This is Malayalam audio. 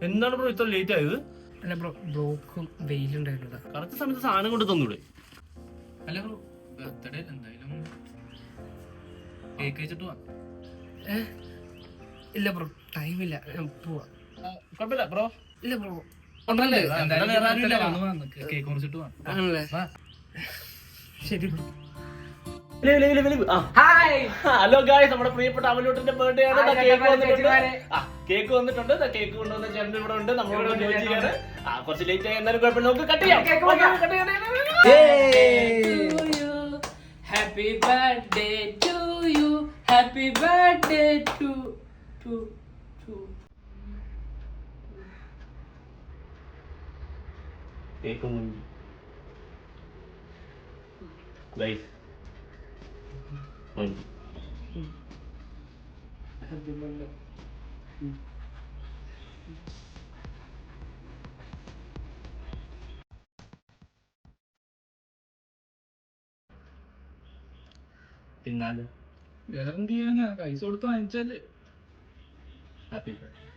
എന്താണ് ബ്രോ ഇത്ര ലേറ്റ് ആയത്? അല്ല ബ്രോ, ബ്ലോക്കും വെയിലുണ്ടായിരുന്നതാ. കറക്റ്റ് സമയത്ത് സാധനം കൊണ്ട് തന്നൂടെ? അല്ല ബ്രോ, ബർത്ത്ഡേ എന്തായാലും കേക്ക് കഴിച്ചിട്ട് പോവാം. ഇല്ല ബ്രോ, ടൈമില്ല, ഞാൻ പോവാ. കുഴപ്പമില്ല ബ്രോ. ഇല്ല ബ്രോ, കേക്ക് മുറിച്ചിട്ട് പോവാം. ആണല്ലേ? ശരി ബ്രോ. ഹലോ ഗായ്സ്, നമ്മുടെ പ്രിയപ്പെട്ട അമലൂട്ടിന്റെ ബർത്ത്ഡേ ആണ്. കേക്ക് വന്നിട്ടുണ്ട്. കേക്ക് കൊണ്ടുവന്ന ചേട്ടൻ ഇവിടെ ഉണ്ട്. നമ്മളോട് ജോലി ചെയ്യാണ്. കുറച്ച് ലേറ്റ് ആയി, എന്നാലും കുഴപ്പമില്ല, നമുക്ക് കട്ട് ചെയ്യാം. Happy birthday to you. Happy birthday to cake മുങ്ങി ഗായ്സ്. Happy birthday. പിന്നാലെ വേറെന്ത് ചെയ്യാനാ, പൈസ കൊടുത്ത് വാങ്ങിച്ചാല്. Happy birthday.